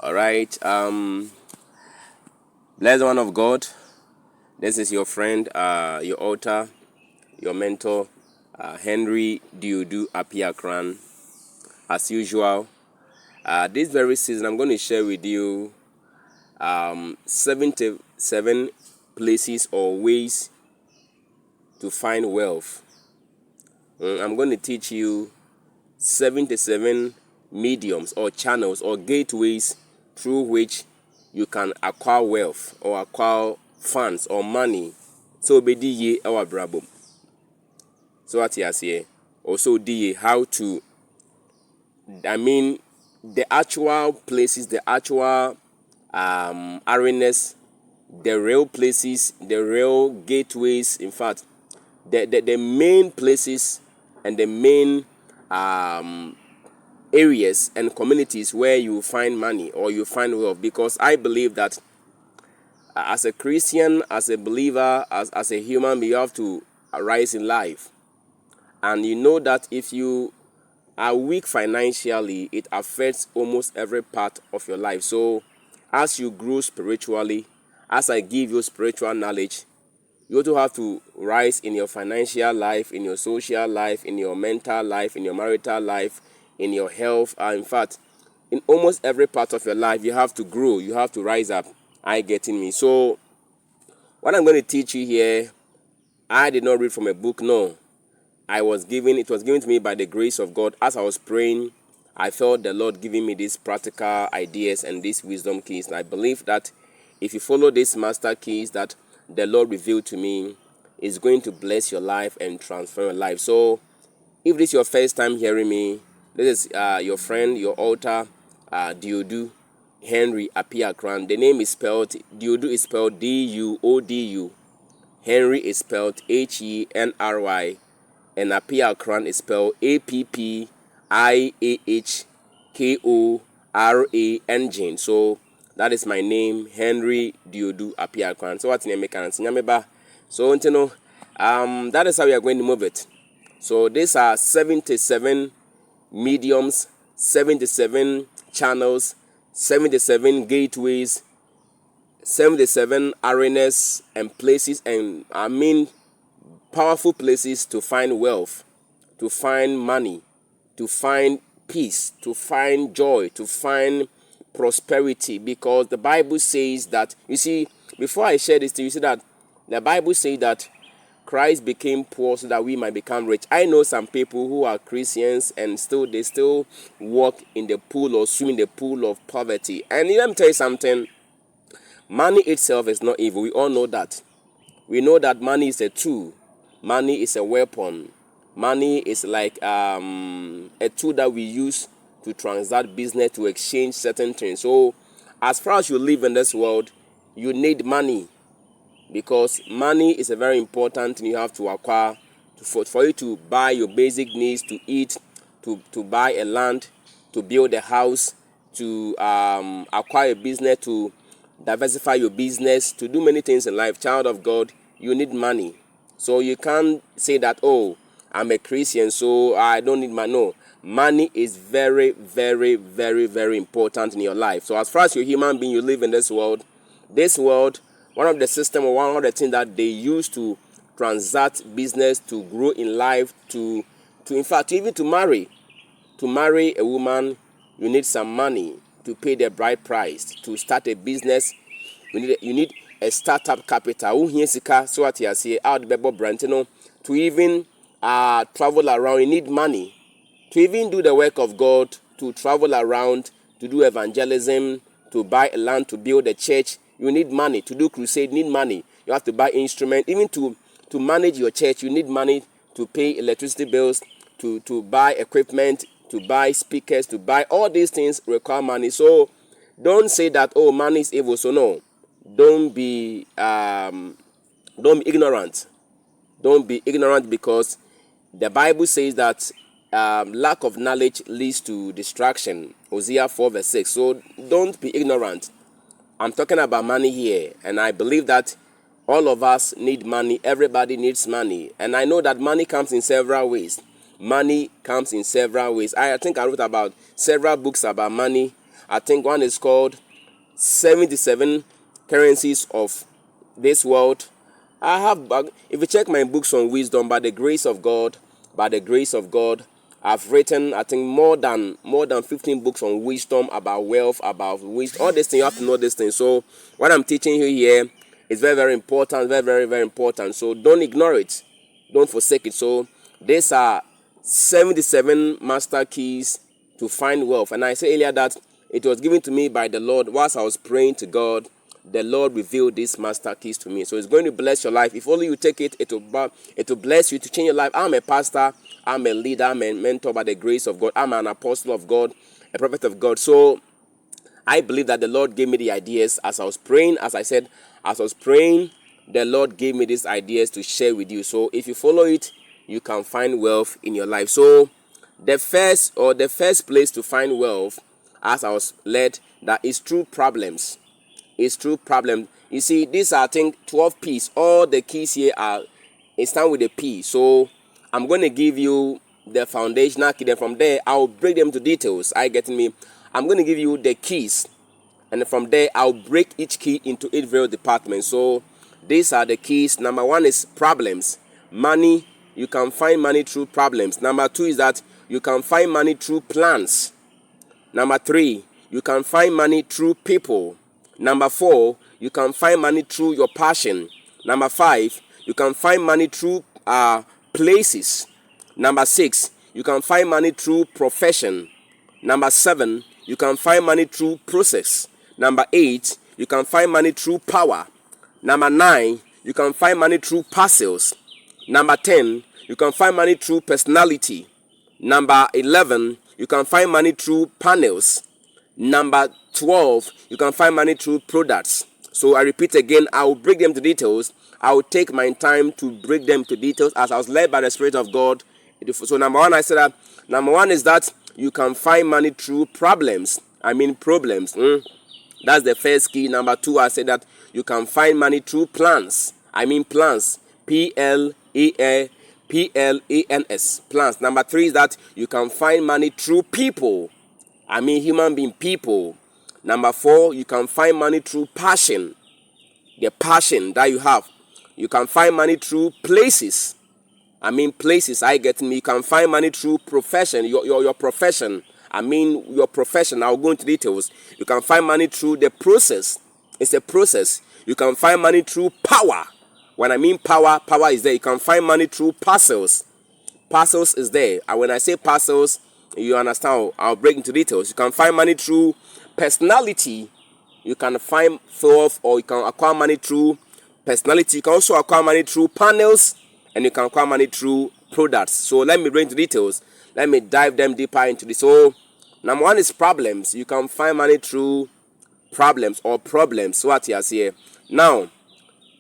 All right. Blessed one of God. This is your friend, your author, your mentor, Henry Duodu Appiah-Korang. As usual, this very season, I'm going to share with you 77 places or ways to find wealth. I'm going to teach you 77 mediums or channels or gateways through which you can acquire wealth or acquire funds or money. So be the our brabo. So what you say? Also the how to. The actual places, the actual arenas, the real places, the real gateways. In fact, the main places and the main areas and communities where you find money or you find wealth, because I believe that as a Christian, as a believer, as a human, you have to rise in life. And you know that if you are weak financially, it affects almost every part of your life. So as you grow spiritually, as I give you spiritual knowledge, you also have to rise in your financial life, in your social life, in your mental life, in your marital life, in your health. In fact, in almost every part of your life, you have to grow. You have to rise up. I getting me. So what I'm going to teach you here, I did not read from a book. No, it was given to me by the grace of God. As I was praying, I felt the Lord giving me these practical ideas and these wisdom keys. And I believe that if you follow these master keys that the Lord revealed to me, is going to bless your life and transform your life. So if this is your first time hearing me, this is your friend, your author, Duodu Henry Appiah-Korang. The name is spelled, Duodu is spelled D-U-O-D-U. Henry is spelled H-E-N-R-Y. And Appiah-Korang is spelled A-P-P-I-A-H-K-O-R-A-N-G. So that is my name, Henry Duodu Appiah-Korang. So what's in the So that is how we are going to move it. So these are 77 mediums, 77 channels, 77 gateways, 77 arenas and places, and powerful places to find wealth, to find money, to find peace, to find joy, to find prosperity. Because the Bible says that, you see, before I share this to you, see that the Bible says that Christ became poor so that we might become rich. I know some people who are Christians and they still walk in the pool or swim in the pool of poverty. And let me tell you something, money itself is not evil. We all know that. We know that money is a tool. Money is a weapon. Money is like a tool that we use to transact business, to exchange certain things. So as far as you live in this world, you need money, because money is a very important thing you have to acquire for you to buy your basic needs, to eat, to buy a land, to build a house, to acquire a business, to diversify your business, to do many things in life. Child of God, you need money. So you can't say that, oh, I'm a Christian, so I don't need money. No, money is very, very, very, very important in your life. So as far as you're a human being, you live in this world, one of the system or one of the things that they use to transact business, to grow in life, to in fact, even to marry a woman, you need some money to pay the bride price. To start a business, you need a startup capital. So what you say out the Brantino, to even travel around, you need money. To even do the work of God, to travel around, to do evangelism, to buy a land, to build a church, you need money. To do crusade, you need money. You have to buy instruments. Even to manage your church, you need money to pay electricity bills, to buy equipment, to buy speakers, to buy all these things require money. So don't say that, oh, money is evil. So no, don't be ignorant. Don't be ignorant, because the Bible says that lack of knowledge leads to distraction. Hosea 4 verse 6. So don't be ignorant. I'm talking about money here, and I believe that all of us need money. Everybody needs money, and I know that money comes in several ways. I think I wrote about several books about money. I think one is called 77 Currencies of This World. I have, if you check my books on wisdom, by the grace of God, I've written, I think, more than 15 books on wisdom, about wealth, about wisdom, all these things. You have to know these things. So what I'm teaching you here is very, very important, very, very, very important. So don't ignore it, don't forsake it. So these are 77 master keys to find wealth. And I said earlier that it was given to me by the Lord. Whilst I was praying to God, the Lord revealed these master keys to me. So it's going to bless your life. If only you take it, it will bless you to change your life. I'm a pastor, I'm a leader, I'm a mentor by the grace of God. I'm an apostle of God, a prophet of God. So I believe that the Lord gave me the ideas as I was praying. As I said, as I was praying, the Lord gave me these ideas to share with you. So if you follow it, you can find wealth in your life. So the first place to find wealth, as I was led, that is through problems. It's through problem. You see, these are, I think, 12 P's. All the keys here start with a P. So I'm going to give you the foundational key. Then from there, I'll break them to details. I get me. I'm going to give you the keys, and from there, I'll break each key into each various departments. So these are the keys. Number one is problems. Money. You can find money through problems. Number two is that you can find money through plans. Number three, you can find money through people. Number four, you can find money through your passion. Number five, you can find money through places. Number six, you can find money through profession. Number seven, you can find money through process. Number eight, you can find money through power. Number nine, you can find money through parcels. Number 10, you can find money through personality. Number 11, you can find money through panels. Number 12, you can find money through products. So I repeat again, I will break them to details. I will take my time to break them to details as I was led by the Spirit of God. So number one, I said that number one is that you can find money through problems. Problems. That's the first key. Number two, I said that you can find money through plans. Plans. Plans. Plans. Number three is that you can find money through people. Human being, people. Number four, you can find money through passion. The passion that you have. You can find money through places. Places. I get me. You can find money through profession. Your profession. Your profession. I'll go into details. You can find money through the process. It's a process. You can find money through power. When I mean power, power is there. You can find money through parcels. Parcels is there. And when I say parcels, you understand. I'll break into details. You can find money through personality. You can find wealth, or you can acquire money through personality. You can also acquire money through panels, and you can acquire money through products. So let me bring into details. Let me dive them deeper into this. So number one is problems. You can find money through problems or problems. So what you here now.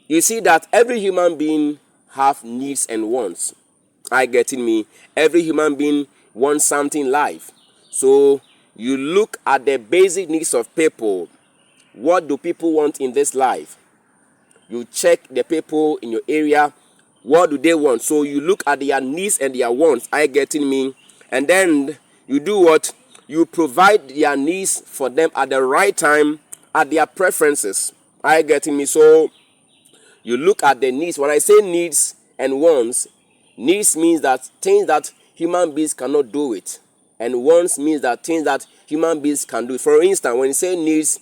You see that every human being have needs and wants. I getting me? Every human being wants something in life. So you look at the basic needs of people. What do people want in this life? You check the people in your area. What do they want? So you look at their needs and their wants. I getting me? And then you do what? You provide their needs for them at the right time, at their preferences. I getting me? So you look at the needs. When I say needs and wants, needs means that things that human beings cannot do it. And wants means that things that human beings can do. For instance, when you say needs,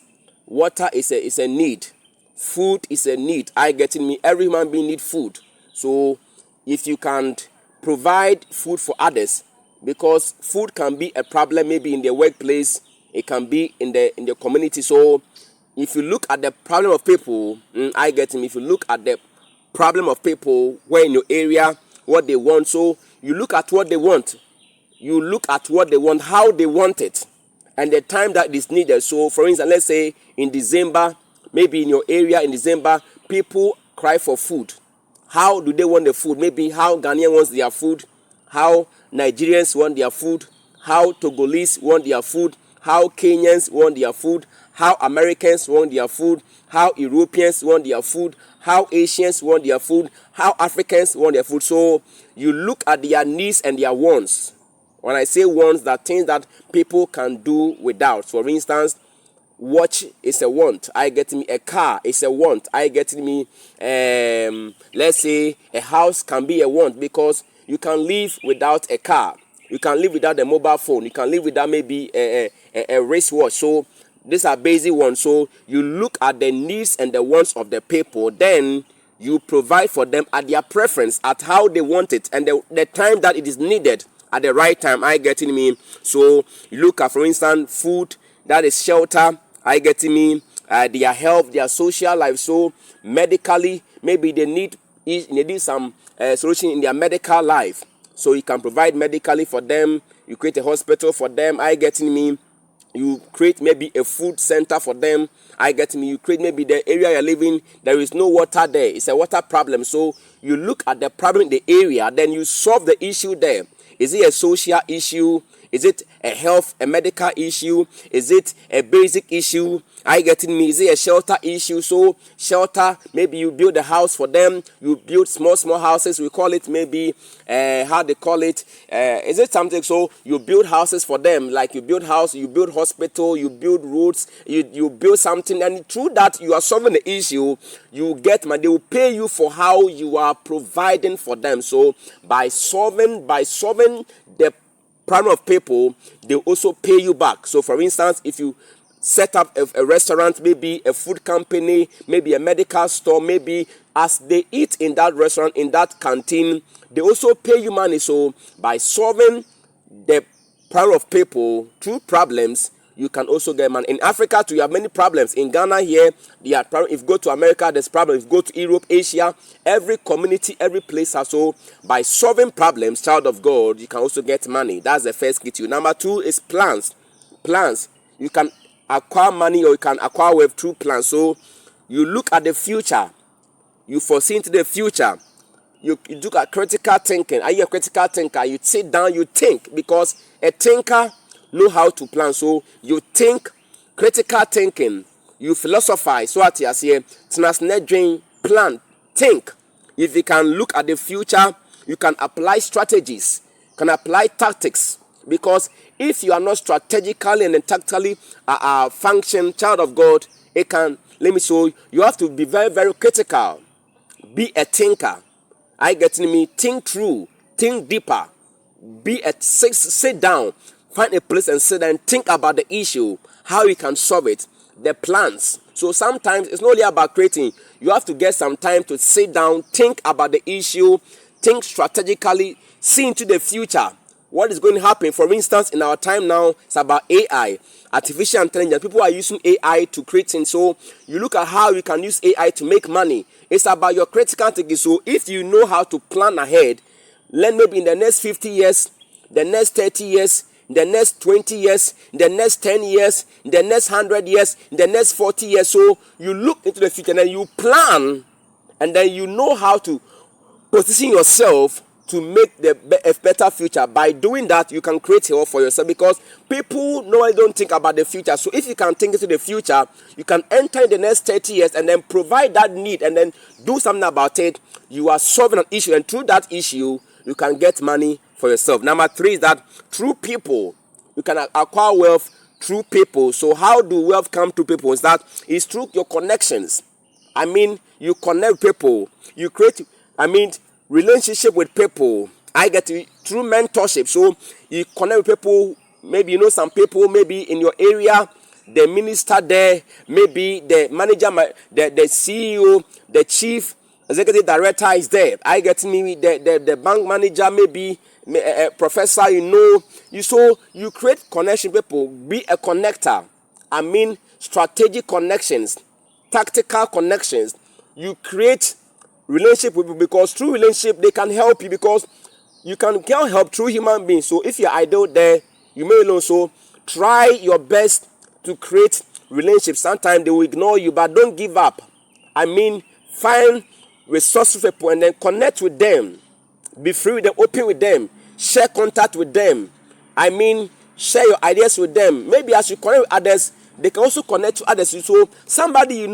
water is a need. Food is a need. I getting me? Every human being need food. So if you can provide food for others, because food can be a problem maybe in the workplace, it can be in the community. So if you look at the problem of people, I get him. If you look at the problem of people where in your area, what they want, so you look at what they want. You look at what they want, how they want it, and the time that it is needed. So for instance, let's say in December, maybe in your area in December, people cry for food. How do they want the food? Maybe how Ghanaian wants their food, how Nigerians want their food, how Togolese want their food, how Kenyans want their food, how Americans want their food, how Europeans want their food, how Asians want their food, how Africans want their food. So you look at their needs and their wants. When I say wants, that things that people can do without. For instance, watch is a want. I get me a car is a want. I get me let's say a house can be a want, because you can live without a car. You can live without a mobile phone. You can live without maybe a wristwatch. So these are basic ones. So you look at the needs and the wants of the people, then you provide for them at their preference, at how they want it, and the time that it is needed at the right time. I get me. So you look at, for instance, food, that is shelter. I get me. Their health, their social life. So medically, maybe they need some solution in their medical life. So you can provide medically for them. You create a hospital for them. I get me. You create maybe a food center for them. I get me. You create maybe the area you're living, there is no water there. It's a water problem. So you look at the problem in the area, then you solve the issue there. Is it a social issue? Is it a health, a medical issue? Is it a basic issue? I get me. Is it a shelter issue? So shelter, maybe you build a house for them. You build small houses. We call it maybe how they call it. Is it something? So you build houses for them, like you build house, you build hospital, you build roads, you build something, and through that you are solving the issue. You get money. They will pay you for how you are providing for them. So by solving the problem of people, they also pay you back. So for instance, if you set up a restaurant, maybe a food company, maybe a medical store, maybe as they eat in that restaurant, in that canteen, they also pay you money. So by solving the problem of people through problems, you can also get money. In Africa too, you have many problems. In Ghana here, there are problems. If you go to America, there's problems. If you go to Europe, Asia, every community, every place has. So by solving problems, child of God, you can also get money. That's the first key to you. Number two is plans. Plans. You can acquire money, or you can acquire wealth through plans. So you look at the future. You foresee into the future. You look at critical thinking. Are you a critical thinker? You sit down, you think, because a thinker know how to plan. So you think, critical thinking, you philosophize. So what you say, plan, think. If you can look at the future, you can apply strategies, can apply tactics. Because if you are not strategically and tactically function, child of God, it can, let me show you have to be very, very critical. Be a thinker. I get me, think through, think deeper. Sit down. Find a place and sit and think about the issue, how you can solve it, the plans. So sometimes it's not only about creating. You have to get some time to sit down, think about the issue, think strategically, see into the future. What is going to happen? For instance, in our time now, it's about AI, artificial intelligence. People are using AI to create things. So you look at how you can use AI to make money. It's about your critical thinking. So if you know how to plan ahead, then maybe in the next 50 years, the next 30 years, the next 20 years, the next 10 years, the next 100 years, the next 40 years. So you look into the future and then you plan, and then you know how to position yourself to make a better future. By doing that, you can create wealth for yourself, because people normally don't think about the future. So if you can think into the future, you can enter in the next 30 years and then provide that need and then do something about it. You are solving an issue, and through that issue, you can get money for yourself. Number three is that through people, you can acquire wealth through people. So how do wealth come to people? Is that it's through your connections. I mean, you connect people. You create, relationship with people. I get it through mentorship. So you connect with people. Maybe you know some people, maybe in your area, the minister there, maybe the manager, the CEO, the chief executive director is there. I get me the bank manager, maybe a professor, you create connection people. Be a connector. Strategic connections, tactical connections. You create relationship with people, because through relationship they can help you, because you can get help through human beings. So if you're idle there, you may know. So try your best to create relationships. Sometimes they will ignore you, but don't give up. Find resourceful people and then connect with them. Be free with them, open with them, share contact with them. Share your ideas with them. Maybe as you connect with others, they can also connect to others. So somebody you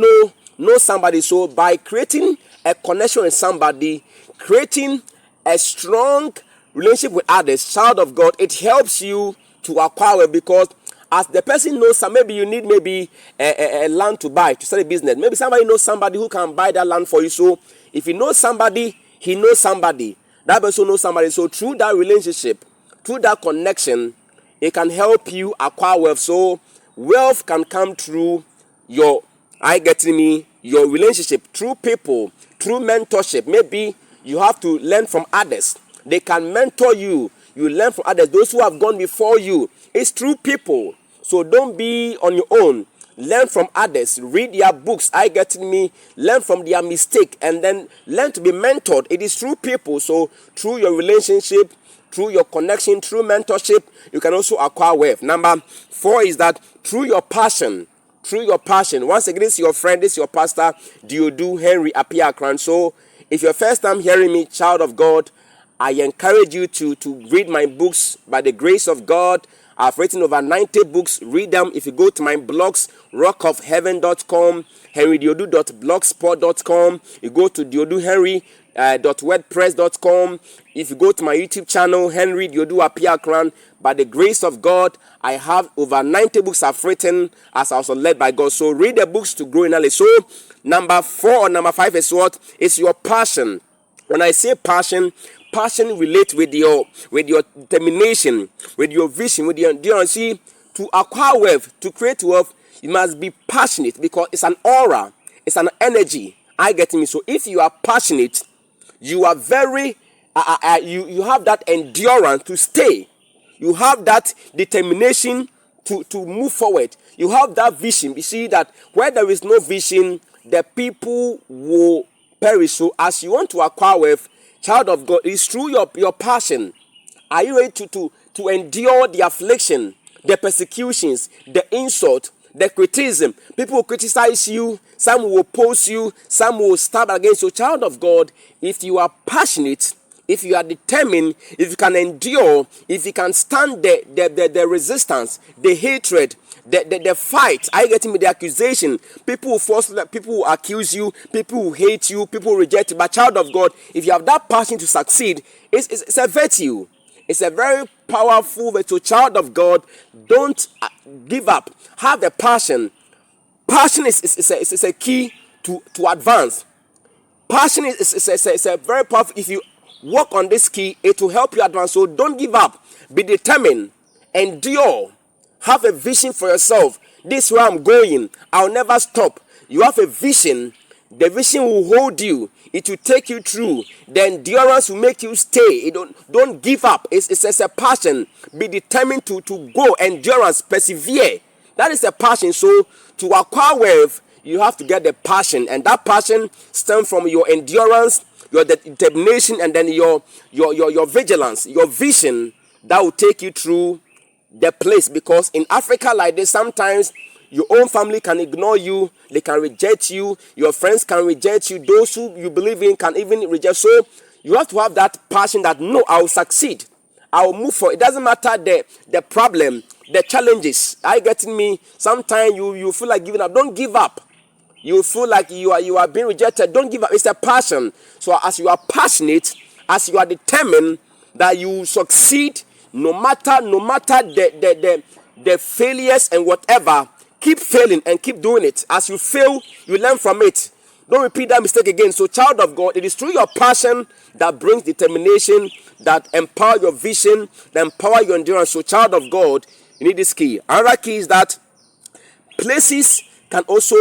know somebody. So by creating a connection with somebody, creating a strong relationship with others, child of God, it helps you to acquire wealth, because as the person knows, maybe you need maybe a land to buy to start a business. Maybe somebody knows somebody who can buy that land for you. So if you know somebody, he knows somebody. That person knows somebody. So through that relationship, through that connection, it can help you acquire wealth. So wealth can come through your relationship, through people, through mentorship. Maybe you have to learn from others. They can mentor you. You learn from others, those who have gone before you. It's through people. So don't be on your own. Learn from others. Read their books. Learn from their mistake, and then learn to be mentored. It is through people. So through your relationship, through your connection, through mentorship, you can also acquire wealth. Number 4 is that through your passion. Through your passion. Once again, this is your friend, this is your pastor, Duodu Henry Appiah-Korang. So if you're first time hearing me, child of God, I encourage you to read my books. By the grace of God, I've written over 90 books. Read them. If you go to my blogs, rockofheaven.com, henrydiodu.blogspot.com, you go to dioduhenry.wordpress.com. If you go to my YouTube channel, Henry Diodu Appiah-Korang, by the grace of God, I have over 90 books I've written as I was led by God. So read the books to grow in knowledge. So number 4 or number 5 is what? It's your passion. When I say passion relates with your determination, with your vision, with your endurance. See, to acquire wealth, to create wealth, you must be passionate, because it's an aura, it's an energy. So if you are passionate, you are very you have that endurance to stay. You have that determination to move forward. You have that vision. You see that where there is no vision, the people will perish. So as you want to acquire wealth, child of God, it's through your passion. Are you ready to endure the affliction, the persecutions, the insult, the criticism? People will criticize you, some will oppose you, some will stab against you. Child of God, if you are passionate, if you are determined, if you can endure, if you can stand the resistance, the hatred, the fight, the accusation, people will accuse you, people will hate you, people will reject you. But child of God, if you have that passion to succeed, it's a virtue. It's a very powerful virtue. Child of God, don't give up. Have the passion. Passion is a key to advance. Passion is a very powerful. If you work on this key, it will help you advance. So don't give up. Be determined. Endure. Have a vision for yourself. This is where I'm going. I'll never stop. You have a vision. The vision will hold you. It will take you through. The endurance will make you stay. Don't give up. It's a passion. Be determined to go. Endurance. Persevere. That is a passion. So to acquire wealth, you have to get the passion. And that passion stems from your endurance, your determination, and then your vigilance, your vision that will take you through the place. Because in Africa like this, sometimes your own family can ignore you, they can reject you, your friends can reject you, those who you believe in can even reject. So you have to have that passion that, no, I will succeed, I will move forward. It doesn't matter the problem, the challenges. Are you getting me? Sometimes you feel like giving up. Don't give up. You feel like you are being rejected. Don't give up. It's a passion. So as you are passionate, as you are determined that you succeed, no matter the failures and whatever, keep failing and keep doing it. As you fail, you learn from it. Don't repeat that mistake again. So child of God, it is through your passion that brings determination, that empower your vision, that empower your endurance. So child of God, you need this key. Another key is that places can also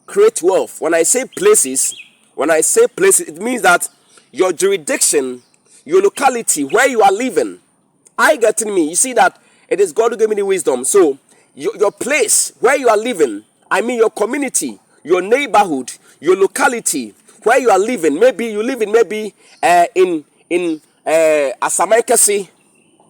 create wealth. When I say places, it means that your jurisdiction, your locality, where you are living. Are you getting me? You see that it is God who gave me the wisdom. So your place where you are living, I mean your community, your neighborhood, your locality, where you are living. Maybe you live in in Asamankasi.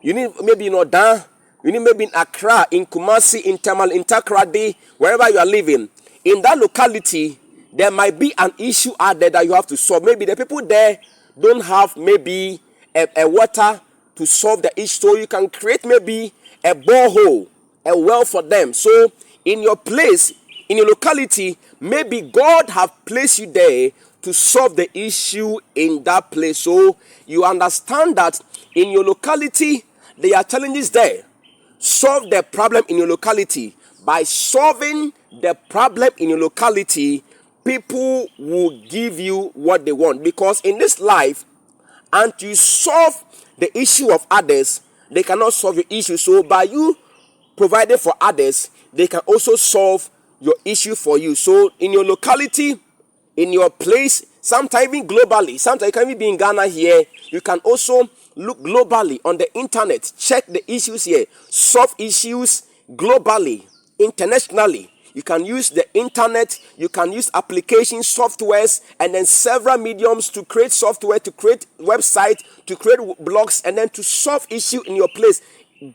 You need maybe in Odan. You need maybe in Accra, in Kumasi, in Tamale, in Takoradi, wherever you are living. In that locality, there might be an issue out there that you have to solve. Maybe the people there don't have maybe a water to solve the issue. So you can create maybe a borehole, a well for them. So in your place, in your locality, maybe God have placed you there to solve the issue in that place. So you understand that in your locality, there are challenges there. Solve the problem in your locality. By solving the problem in your locality, people will give you what they want. Because in this life, and you solve the issue of others, they cannot solve your issue. So by you providing for others, they can also solve your issue for you. So in your locality, in your place, sometimes even globally, sometimes you can even be in Ghana here, you can also look globally on the internet, check the issues here, solve issues globally, internationally. You can use the internet, you can use application softwares, and then several mediums to create software, to create website, to create blogs, and then to solve issue in your place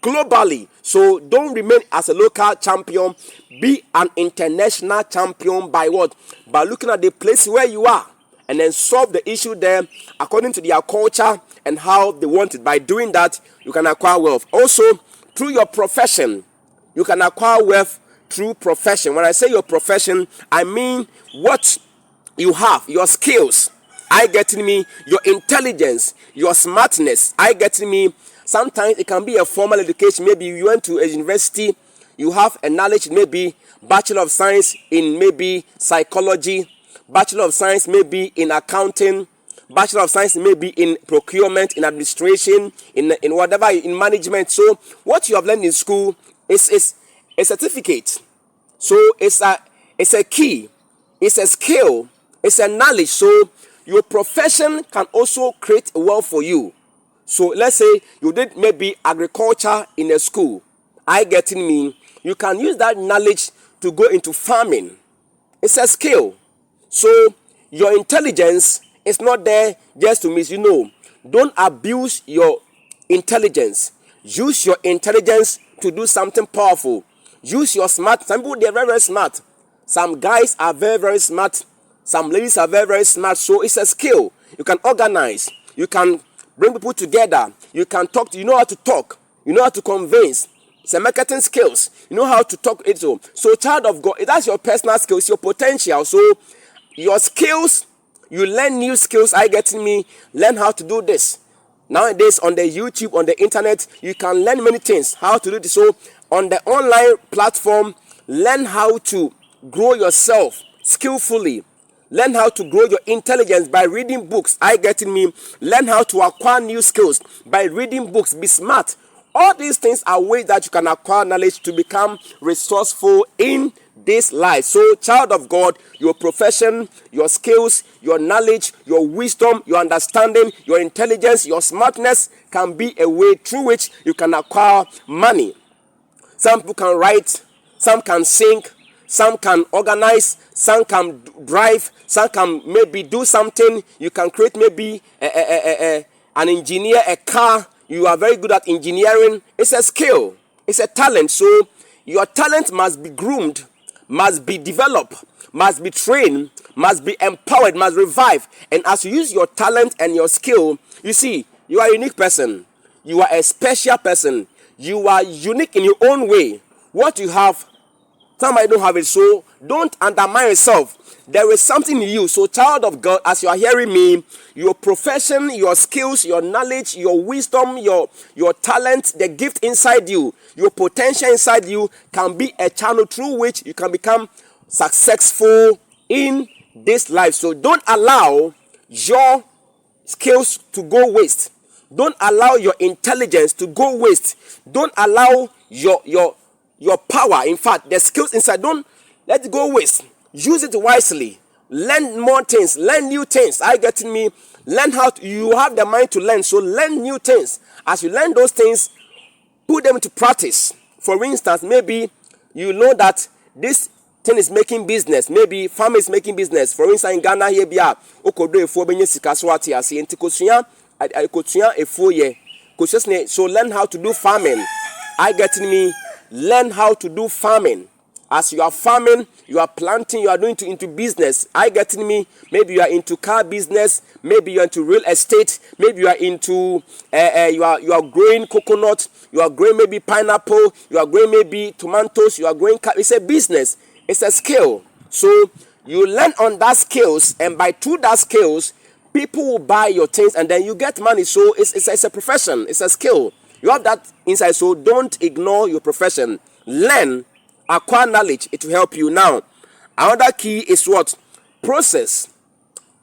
globally. So don't remain as a local champion, be an international champion. By what? By looking at the place where you are and then solve the issue there according to their culture and how they want it. By doing that, you can acquire wealth. Also, through your profession, you can acquire wealth through profession. When I say your profession, I mean what you have, your skills. I getting me, your intelligence, your smartness. I getting me. Sometimes it can be a formal education. Maybe you went to a university, you have a knowledge, maybe Bachelor of Science in maybe psychology, Bachelor of Science maybe in accounting, Bachelor of Science maybe in procurement, in administration, in whatever, in management. So what you have learned in school is a certificate. So it's a key, it's a skill, it's a knowledge. So your profession can also create wealth for you. So let's say you did maybe agriculture in a school. I getting me. You can use that knowledge to go into farming. It's a skill. So your intelligence is not there just to miss. Don't abuse your intelligence. Use your intelligence to do something powerful. Use your smart. Some people, they're very, very smart. Some guys are very, very smart. Some ladies are very, very smart. So it's a skill. You can organize. You can bring people together. You can talk. You know how to talk. You know how to convince. It's a marketing skills. You know how to talk. So child of God, that's your personal skills, your potential. So your skills, you learn new skills. I getting me. Learn how to do this. Nowadays on the YouTube, on the internet, you can learn many things. How to do this. So on the online platform, learn how to grow yourself skillfully. Learn how to grow your intelligence by reading books. I getting me. Learn how to acquire new skills by reading books. Be smart. All these things are ways that you can acquire knowledge to become resourceful in this life. So, child of God, your profession, your skills, your knowledge, your wisdom, your understanding, your intelligence, your smartness can be a way through which you can acquire money. Some people can write, some can sing, some can organize, some can drive, some can maybe do something. You can create maybe an engineer, a car. You are very good at engineering. It's a skill. It's a talent. So your talent must be groomed, must be developed, must be trained, must be empowered, must revive. And as you use your talent and your skill, you see, you are a unique person. You are a special person. You are unique in your own way. What you have, somebody don't have it. So don't undermine yourself. There is something in you. So child of God, as you are hearing me, your profession, your skills, your knowledge, your wisdom, your talent, the gift inside you, your potential inside you can be a channel through which you can become successful in this life. So don't allow your skills to go waste. Don't allow your intelligence to go waste. Don't allow your power, in fact, the skills inside, don't let it go waste. Use it wisely. Learn more things. Learn new things. I getting me. Learn how to, you have the mind to learn. So learn new things. As you learn those things, put them into practice. For instance, maybe you know that this thing is making business. Maybe farmer is making business. For instance, in Ghana here, bia okodo efo benye sikaswati asi enti kosuya efo ye. So learn how to do farming. I getting me. Learn how to do farming. As you are farming, you are planting, you are doing into business. I getting me? Maybe you are into car business. Maybe you are into real estate. Maybe you are into you are growing coconut. You are growing maybe pineapple. You are growing maybe tomatoes. You are growing. It's a business. It's a skill. So You learn on that skills, and by through that skills, people will buy your things, and then you get money. So it's a profession, it's a skill. You have that inside, so don't ignore your profession. Learn, acquire knowledge, it will help you. Now, another key is what? Process.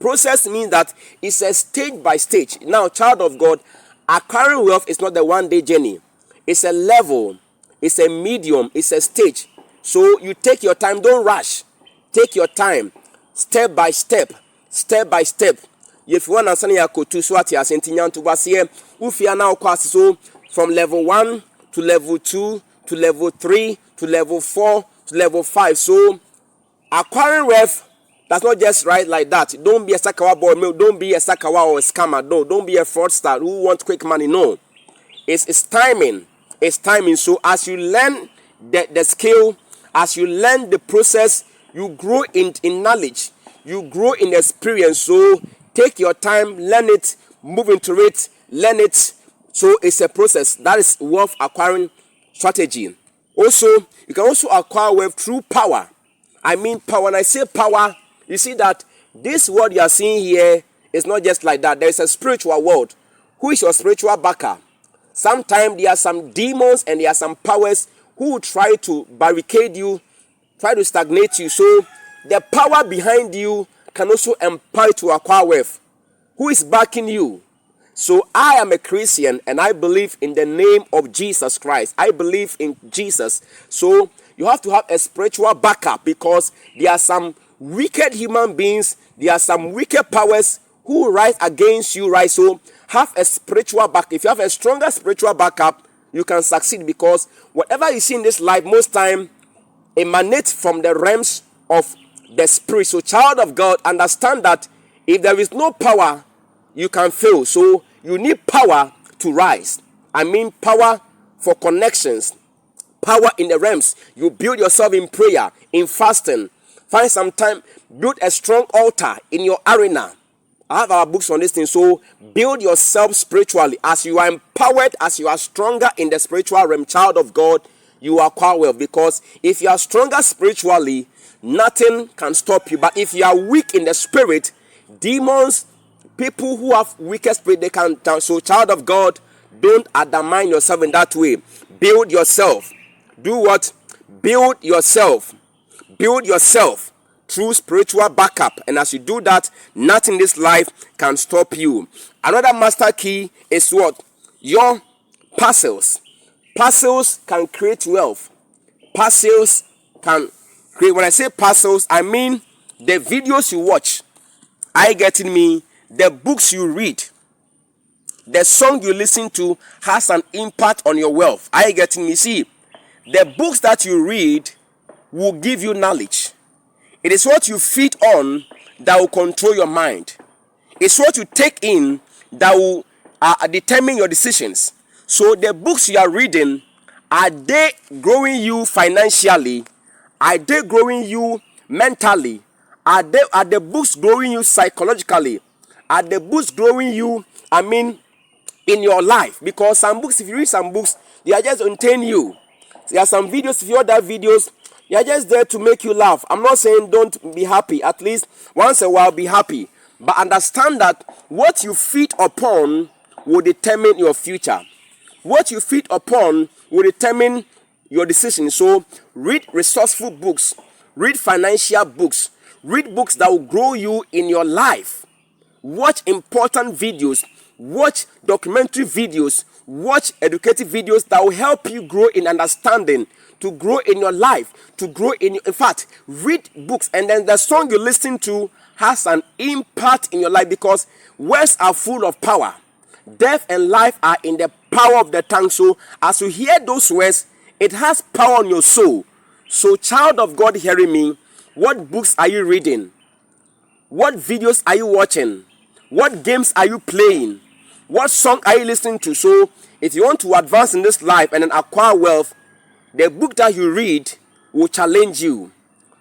Process means that it's a stage by stage. Now, child of God, acquiring wealth is not the one-day journey. It's a level, it's a medium, it's a stage. So you take your time, don't rush. Take your time, step by step, step by step. If you want to understand your kotu swati as intinyan to wasiye, ufia now kwasi so from level 1 to level 2 to level 3 to level 4 to level 5. So acquiring wealth that's not just right like that. Don't be a sakawa boy, don't be a sakawa or a scammer. No, don't be a fraudster who wants quick money. No, it's timing. It's timing. So as you learn the skill, as you learn the process, you grow in knowledge, you grow in experience. So take your time, learn it, move into it, learn it. So it's a process. That is wealth acquiring strategy. Also, you can also acquire wealth through power. I mean power. When I say power, you see that this world you are seeing here is not just like that. There is a spiritual world. Who is your spiritual backer? Sometimes there are some demons and there are some powers who will try to barricade you, try to stagnate you. So the power behind you can also empower you to acquire wealth. Who is backing you? So I am a Christian and I believe in the name of Jesus Christ. I believe in Jesus. So you have to have a spiritual backup, because there are some wicked human beings, there are some wicked powers who rise against you, right? So have a spiritual back. If you have a stronger spiritual backup, you can succeed, because whatever you see in this life most time emanates from the realms of the spirit. So child of God, understand that if there is no power, you can fail. So you need power to rise. I mean power for connections, power in the realms. You build yourself in prayer, in fasting. Find some time, build a strong altar in your arena. I have our books on this thing. So build yourself spiritually. As you are empowered, as you are stronger in the spiritual realm, child of God, you acquire wealth. Because if you are stronger spiritually, nothing can stop you. But if you are weak in the spirit, demons, people who have weaker spirit, they can. So child of God, don't undermine yourself in that way. Build yourself. Do what? Build yourself. Build yourself through spiritual backup. And as you do that, nothing in this life can stop you. Another master key is what? Your parcels. Parcels can create wealth. Parcels can create. When I say parcels, I mean the videos you watch. Are you getting me? The books you read. The song you listen to has an impact on your wealth. Are you getting me? See, the books that you read will give you knowledge. It is what you feed on that will control your mind. It's what you take in that will determine your decisions. So the books you are reading, are they growing you financially? Are they growing you mentally? Are the books growing you psychologically? Are the books growing you, in your life? Because some books, if you read some books, they are just to entertain you. There are some videos, if you other videos, they are just there to make you laugh. I'm not saying don't be happy. At least once a while be happy. But understand that what you feed upon will determine your future. What you feed upon will determine your decision. So read resourceful books. Read financial books. Read books that will grow you in your life. Watch important videos. Watch documentary videos. Watch educative videos that will help you grow in understanding, to grow in your life, to grow in fact, read books. And then the song you listen to has an impact in your life, because words are full of power. Death and life are in the power of the tongue. So as you hear those words, it has power on your soul. So child of God hearing me, what books are you reading? What videos are you watching? What games are you playing? What song are you listening to? So if you want to advance in this life and then acquire wealth, the book that you read will challenge you.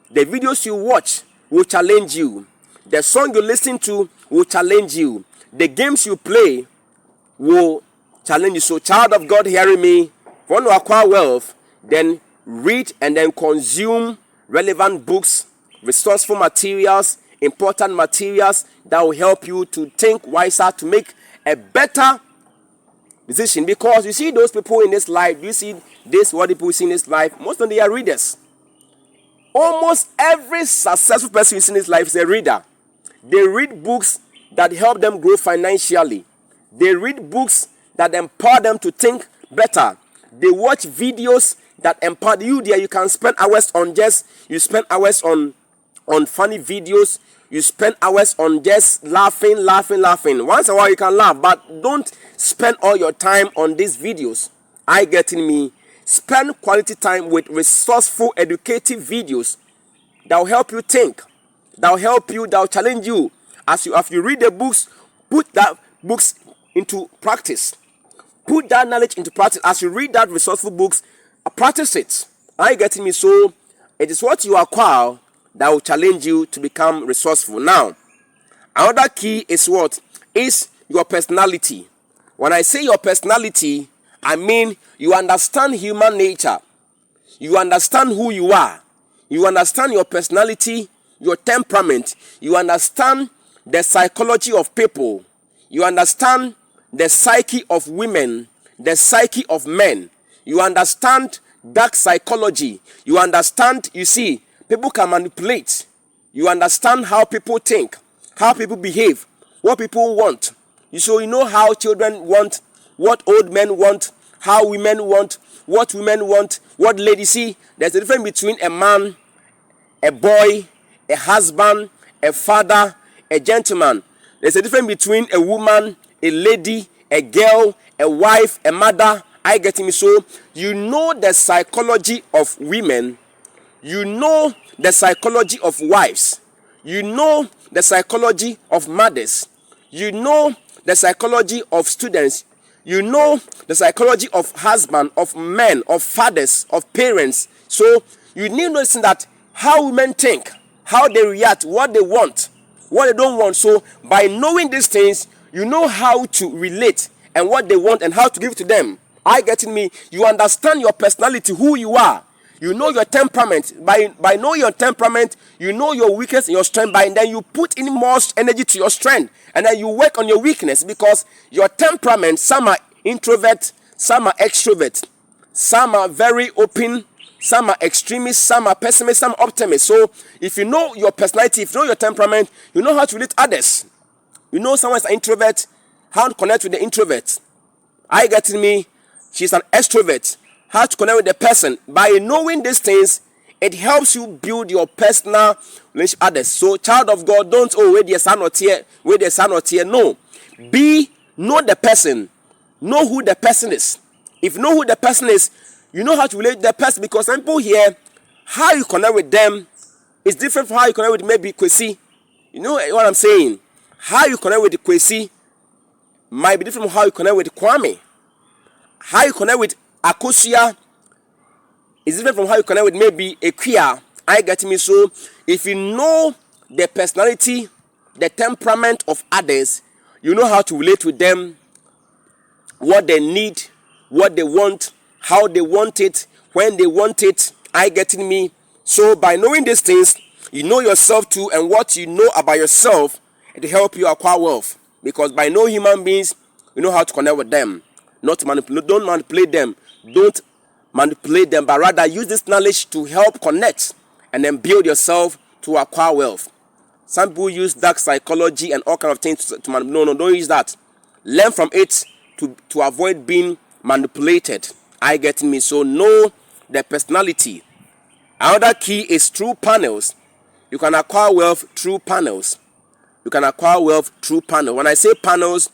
The videos you watch will challenge you. The song you listen to will challenge you. The games you play will challenge you. So child of God hearing me, if you want to acquire wealth, then read and then consume relevant books, resourceful materials, important materials that will help you to think wiser, to make a better decision. Because you see those people in this life, you see this, what people see in this life, most of them are readers. Almost every successful person you see in this life is a reader. They read books that help them grow financially. They read books that empower them to think better. They watch videos that empower you. There you can spend hours on you spend hours on funny videos. You spend hours on just laughing. Once in a while you can laugh, but don't spend all your time on these videos. I getting me? Spend quality time with resourceful, educative videos that will help you think, that will help you, that will challenge you. As you read the books, put that books into practice. Put that knowledge into practice. As you read that resourceful books, practice it. Are you getting me? So it is what you acquire that will challenge you to become resourceful. Now, another key is what? Is your personality. When I say your personality, I mean you understand human nature. You understand who you are. You understand your personality, your temperament. You understand the psychology of people. You understand the psyche of women, the psyche of men. You understand dark psychology. You understand, you see, people can manipulate. You understand how people think, how people behave, what people want. So you know how children want, what old men want, how women want, what women want, what ladies see. There's a difference between a man, a boy, a husband, a father, a gentleman. There's a difference between a woman, a lady, a girl, a wife, a mother. I get me? So you know the psychology of women. You know the psychology of wives. You know the psychology of mothers. You know the psychology of students. You know the psychology of husband, of men, of fathers, of parents. So you need to know that how women think, how they react, what they want, what they don't want. So by knowing these things, you know how to relate and what they want and how to give to them. I getting me? You understand your personality, who you are. You know your temperament. By knowing your temperament, you know your weakness and your strength. By then you put in more energy to your strength, and then you work on your weakness, because your temperament, some are introvert, some are extrovert, some are very open, some are extremists, some are pessimists, some are optimists. So if you know your personality, if you know your temperament, you know how to relate to others. You know someone's an introvert, how to connect with the introvert. Are you getting me? She's an extrovert. How to connect with the person. By knowing these things, it helps you build your personal relationship with others. So, child of God, don't where there's son not here, where there's son not here. No. Know the person. Know who the person is. If you know who the person is, you know how to relate to the person. Because some people here, how you connect with them is different from how you connect with maybe Kwesi. You know what I'm saying? How you connect with Kwesi might be different from how you connect with Kwame. How you connect with Akosia is different from how you connect with maybe a queer. I get me? So if you know the personality, the temperament of others, you know how to relate with them, what they need, what they want, how they want it, when they want it. I getting me? So by knowing these things, you know yourself too, and what you know about yourself, it will help you acquire wealth. Because by knowing human beings, you know how to connect with them. Not manipulate. Don't manipulate them. Don't manipulate them, but rather use this knowledge to help connect and then build yourself to acquire wealth. Some people use dark psychology and all kinds of things to manipulate. No, don't use that. Learn from it to avoid being manipulated. I getting me? So know the personality. Another key is through panels. You can acquire wealth through panels. You can acquire wealth through panels. When I say panels,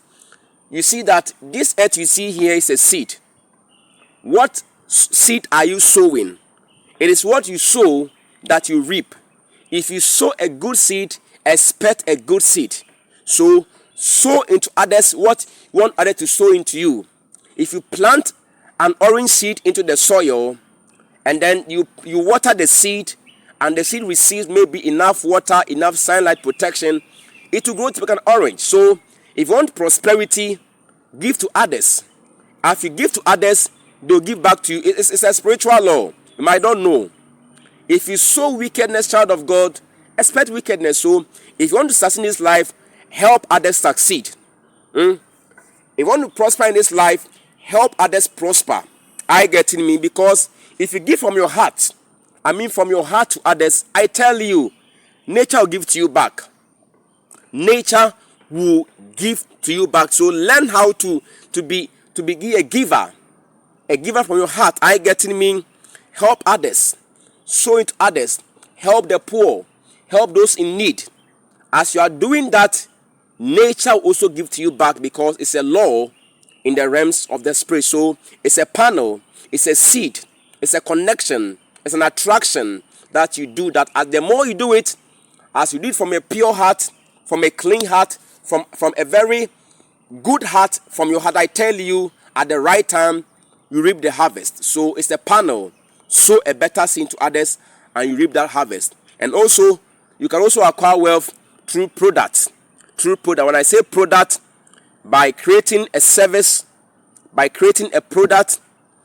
you see that this earth you see here is a seed. What seed are you sowing? It is what you sow that you reap. If you sow a good seed, expect a good seed. So sow into others what you want others to sow into you. If you plant an orange seed into the soil, and then you water the seed, and the seed receives maybe enough water, enough sunlight protection, it will grow to become orange. So if you want prosperity, give to others. If you give to others, they'll give back to you. It's a spiritual law. You might not know. If you sow wickedness, child of God, expect wickedness. So if you want to succeed in this life, help others succeed. If you want to prosper in this life, help others prosper. I get in me, because if you give from your heart, from your heart to others, I tell you, nature will give to you back. Nature will give to you back. So learn how to be a giver from your heart. I get in me. Help others, sow it to others, help the poor, help those in need. As you are doing that, nature will also give to you back, because it's a law in the realms of the spirit. So it's a panel, it's a seed, it's a connection, it's an attraction that you do, that as the more you do it, as you do it from a pure heart, from a clean heart, from a very good heart, from your heart, I tell you, at the right time, you reap the harvest. So it's a panel. Sow a better seed to others, and you reap that harvest. And also, you can also acquire wealth through products. When I say product, by creating a service, by creating a product,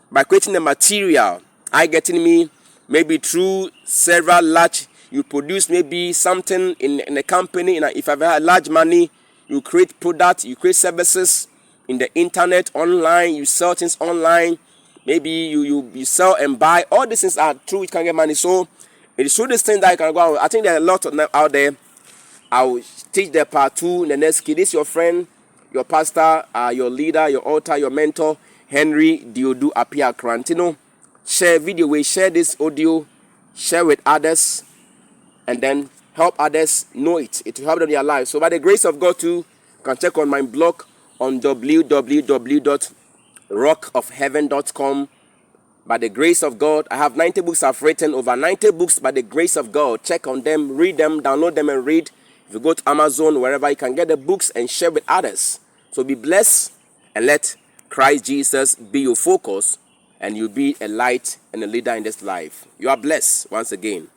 by creating a material, I get in me, maybe through several large, you produce maybe something in a company. If I have large money, you create products, you create services in the internet, online, you sell things online. Maybe you sell and buy. All these things are true. You can get money. So it is through this thing that you can go out. I think there are a lot of them out there. I will teach the part 2 in the next kid. This is your friend, your pastor, your leader, your author, your mentor, Henry Duodu Appiah-Korang. Share video. Share this audio. Share with others. And then help others know it. It will help them in their lives. So by the grace of God too, you can check on my blog on www.rockofheaven.com. By the grace of God, I have 90 books I've written, over 90 books by the grace of God. Check on them, read them, download them and read. If you go to Amazon, wherever, you can get the books and share with others. So be blessed, and let Christ Jesus be your focus, and you'll be a light and a leader in this life. You are blessed once again.